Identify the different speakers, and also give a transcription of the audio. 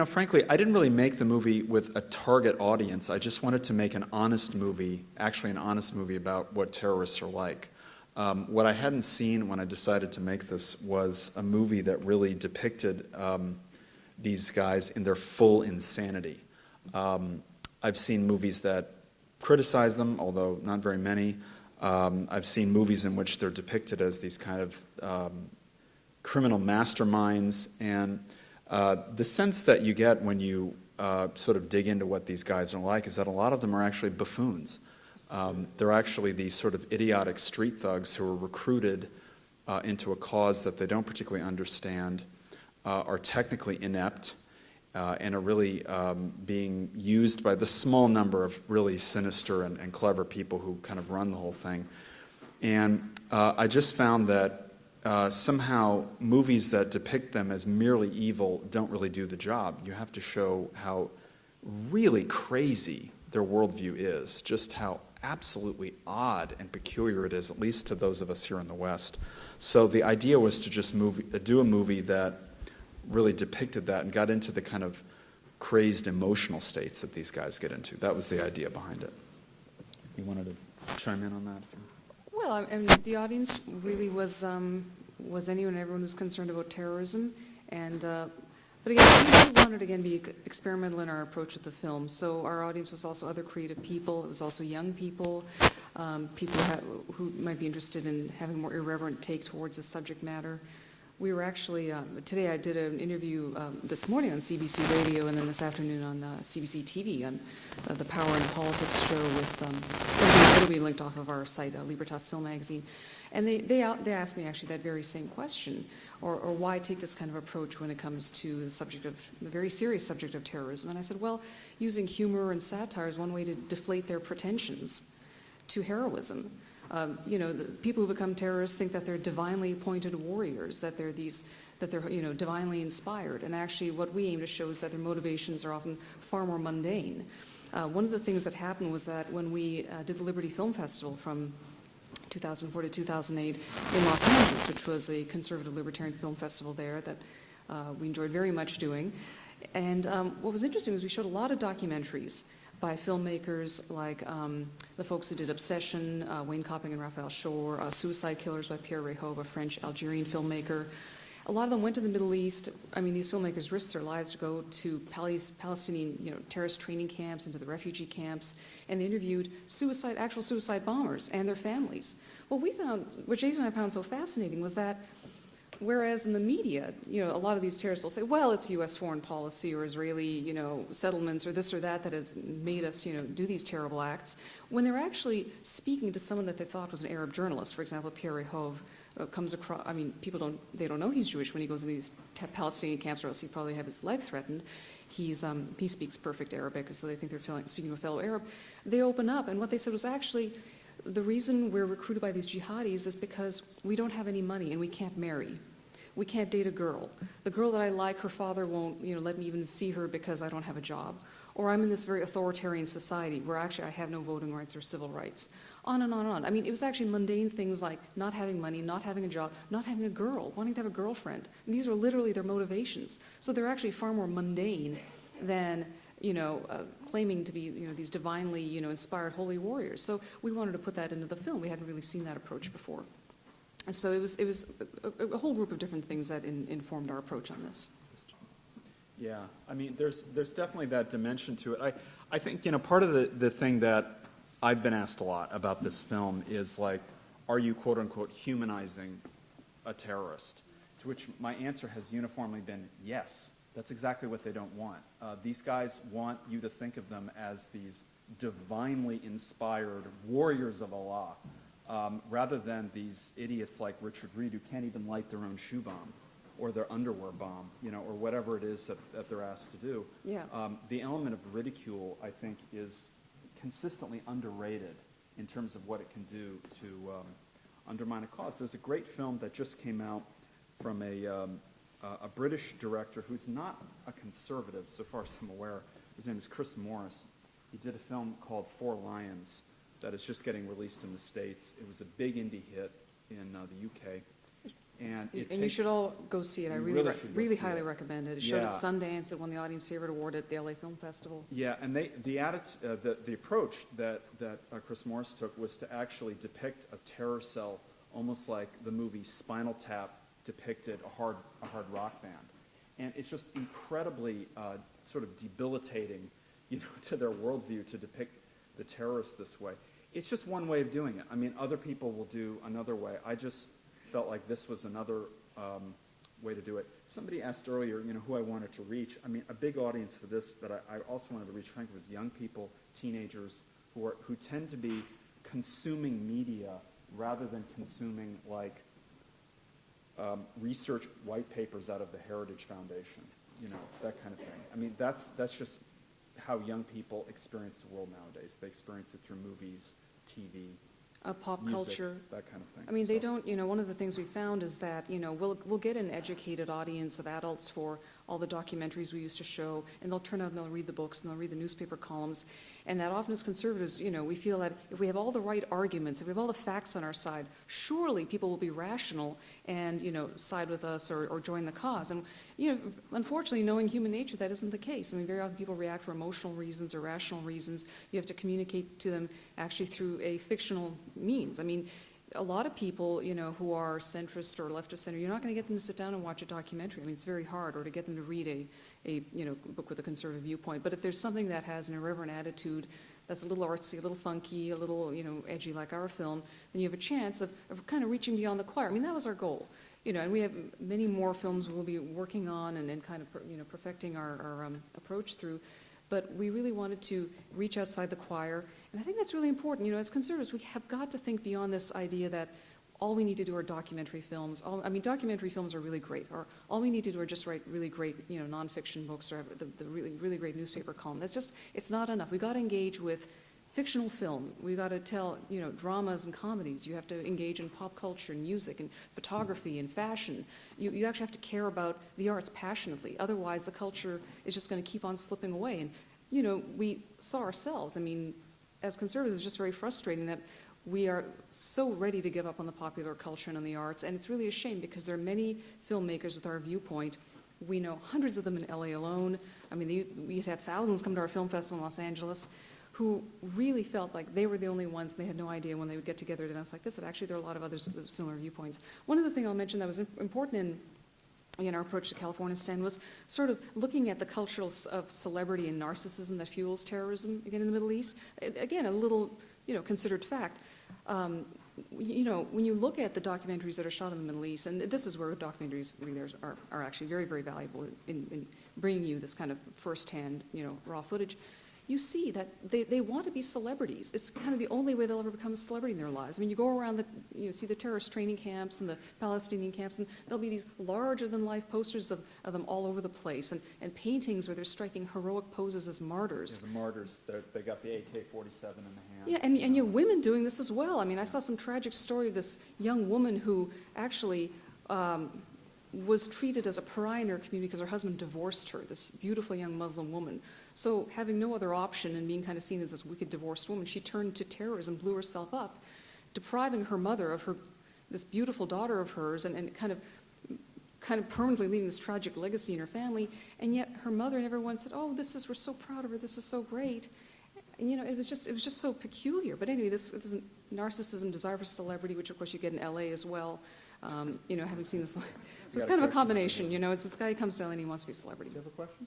Speaker 1: Frankly, I didn't really make the movie with a target audience. I just wanted to make an honest movie, actually an honest movie about what terrorists are like. What I hadn't seen when I decided to make this was a movie that really depicted these guys in their full insanity. I've seen movies that criticize them, although not very many. I've seen movies in which they're depicted as these kind of criminal masterminds, and the sense that you get when you sort of dig into what these guys are like is that a lot of them are actually buffoons. They're actually these sort of idiotic street thugs who are recruited into a cause that they don't particularly understand, are technically inept, and are really being used by the small number of really sinister and clever people who kind of run the whole thing. And I just found that somehow movies that depict them as merely evil don't really do the job. You have to show how really crazy their worldview is, just how absolutely odd and peculiar it is, at least to those of us here in the West. So the idea was to just do a movie that really depicted that and got into the kind of crazed emotional states that these guys get into. That was the idea behind it. You wanted to chime in on that?
Speaker 2: Well, I mean, the audience really was anyone and everyone who's concerned about terrorism, and but again, we wanted to be experimental in our approach with the film. So our audience was also other creative people. It was also young people, people who might be interested in having a more irreverent take towards the subject matter. We were actually, today I did an interview this morning on CBC Radio and then this afternoon on CBC TV on the Power and Politics show with, it'll be linked off of our site, Libertas Film Magazine. And they asked me actually that very same question, or why take this kind of approach when it comes to the very serious subject of terrorism. And I said, well, using humor and satire is one way to deflate their pretensions to heroism. The people who become terrorists think that they're divinely appointed warriors, that they're divinely inspired. And actually what we aim to show is that their motivations are often far more mundane. One of the things that happened was that when we did the Liberty Film Festival from 2004 to 2008 in Los Angeles, which was a conservative libertarian film festival there that we enjoyed very much doing. And what was interesting was we showed a lot of documentaries by filmmakers like the folks who did Obsession, Wayne Copping and Raphael Shore, Suicide Killers by Pierre Réhauve, a French-Algerian filmmaker. A lot of them went to the Middle East. I mean, these filmmakers risked their lives to go to Palestinian, terrorist training camps, into the refugee camps, and they interviewed actual suicide bombers and their families. What Jason and I found so fascinating was that whereas in the media, a lot of these terrorists will say, well, it's U.S. foreign policy or Israeli, settlements or this or that has made us, do these terrible acts. When they're actually speaking to someone that they thought was an Arab journalist, for example, Pierre Réhauve, comes across, I mean, they don't know he's Jewish when he goes into these Palestinian camps, or else he'd probably have his life threatened. He speaks perfect Arabic, so they think they're speaking to a fellow Arab. They open up, and what they said was actually, the reason we're recruited by these jihadis is because we don't have any money and we can't marry. We can't date a girl. The girl that I like, her father won't, let me even see her because I don't have a job. Or I'm in this very authoritarian society where actually I have no voting rights or civil rights. On and on and on. I mean, it was actually mundane things like not having money, not having a job, not having a girl, wanting to have a girlfriend. And these were literally their motivations. So they're actually far more mundane than claiming to be, these divinely, inspired holy warriors. So we wanted to put that into the film. We hadn't really seen that approach before. So it was a whole group of different things that informed our approach on this.
Speaker 1: Yeah, I mean, there's definitely that dimension to it. I think, part of the thing that I've been asked a lot about this film is like, are you quote unquote humanizing a terrorist? To which my answer has uniformly been yes. That's exactly what they don't want. These guys want you to think of them as these divinely inspired warriors of Allah, rather than these idiots like Richard Reed who can't even light their own shoe bomb or their underwear bomb, or whatever it is that they're asked to do.
Speaker 2: Yeah.
Speaker 1: The element of ridicule, I think, is consistently underrated in terms of what it can do to undermine a cause. There's a great film that just came out from a British director who's not a conservative, so far as I'm aware. His name is Chris Morris. He did a film called Four Lions that is just getting released in the States. It was a big indie hit in the UK. And it
Speaker 2: And you should all go see it. I
Speaker 1: You
Speaker 2: really,
Speaker 1: really should go
Speaker 2: really
Speaker 1: see
Speaker 2: highly
Speaker 1: it.
Speaker 2: recommend it. It showed
Speaker 1: Yeah.
Speaker 2: at Sundance. It won the audience favorite award at the LA Film Festival.
Speaker 1: Yeah, and the approach that Chris Morris took was to actually depict a terror cell almost like the movie Spinal Tap depicted a hard rock band. And it's just incredibly sort of debilitating, to their worldview to depict the terrorists this way. It's just one way of doing it. I mean, other people will do another way. I just felt like this was another way to do it. Somebody asked earlier, who I wanted to reach. I mean, a big audience for this that I also wanted to reach, frankly, was young people, teenagers, who tend to be consuming media rather than consuming, like, research white papers out of the Heritage Foundation, that kind of thing. I mean, that's just how young people experience the world nowadays. They experience it through movies, TV,
Speaker 2: Pop
Speaker 1: music,
Speaker 2: culture.
Speaker 1: that kind of thing.
Speaker 2: I mean, they
Speaker 1: So-
Speaker 2: don't, one of the things we found is that, we'll get an educated audience of adults for all the documentaries we used to show, and they'll turn out and they'll read the books and they'll read the newspaper columns. And that often as conservatives, we feel that if we have all the right arguments, if we have all the facts on our side, surely people will be rational and, side with us or join the cause. And, unfortunately, knowing human nature, that isn't the case. I mean, very often people react for emotional reasons or rational reasons. You have to communicate to them actually through a fictional means. I mean, a lot of people, who are centrist or leftist center, you're not going to get them to sit down and watch a documentary. I mean, it's very hard, or to get them to read a book with a conservative viewpoint. But if there's something that has an irreverent attitude, that's a little artsy, a little funky, a little, edgy like our film, then you have a chance of kind of reaching beyond the choir. I mean, that was our goal. And we have many more films we'll be working on and kind of, perfecting our approach through. But we really wanted to reach outside the choir. And I think that's really important. As conservatives, we have got to think beyond this idea that all we need to do are documentary films. Documentary films are really great. Or all we need to do are just write really great, nonfiction books or have the really, really great newspaper column. It's not enough. We got to engage with fictional film. We got to tell, dramas and comedies. You have to engage in pop culture and music and photography and fashion. You actually have to care about the arts passionately. Otherwise, the culture is just going to keep on slipping away. And, we saw ourselves. I mean, as conservatives, it's just very frustrating that we are so ready to give up on the popular culture and on the arts. And it's really a shame because there are many filmmakers with our viewpoint. We know hundreds of them in LA alone. I mean, we'd have thousands come to our film festival in Los Angeles who really felt like they were the only ones, and they had no idea when they would get together at events like this, that actually there are a lot of others with similar viewpoints. One other thing I'll mention that was important in our approach to Kalifornistan was sort of looking at the cultural of celebrity and narcissism that fuels terrorism, again, in the Middle East. Again, a little, considered fact. When you look at the documentaries that are shot in the Middle East, and this is where documentaries really are actually very, very valuable in bringing you this kind of firsthand, raw footage, you see that they want to be celebrities. It's kind of the only way they'll ever become a celebrity in their lives. I mean, you go around see the terrorist training camps and the Palestinian camps, and there'll be these larger-than-life posters of them all over the place, and paintings where they're striking heroic poses as martyrs.
Speaker 1: Yeah, the martyrs, they got the AK-47 in the hand.
Speaker 2: Yeah, and you have women doing this as well. I mean, I saw some tragic story of this young woman who actually was treated as a pariah in her community because her husband divorced her, this beautiful young Muslim woman. So having no other option and being kind of seen as this wicked divorced woman, she turned to terrorism, blew herself up, depriving her mother of this beautiful daughter of hers, and kind of permanently leaving this tragic legacy in her family. And yet her mother and everyone said, "Oh, we're so proud of her. This is so great." And it was just so peculiar. But anyway, this is narcissism, desire for celebrity, which of course you get in LA as well. Having seen this, so it's kind of a combination. It's this guy who comes down and he wants to be a celebrity.
Speaker 1: Do you have a question?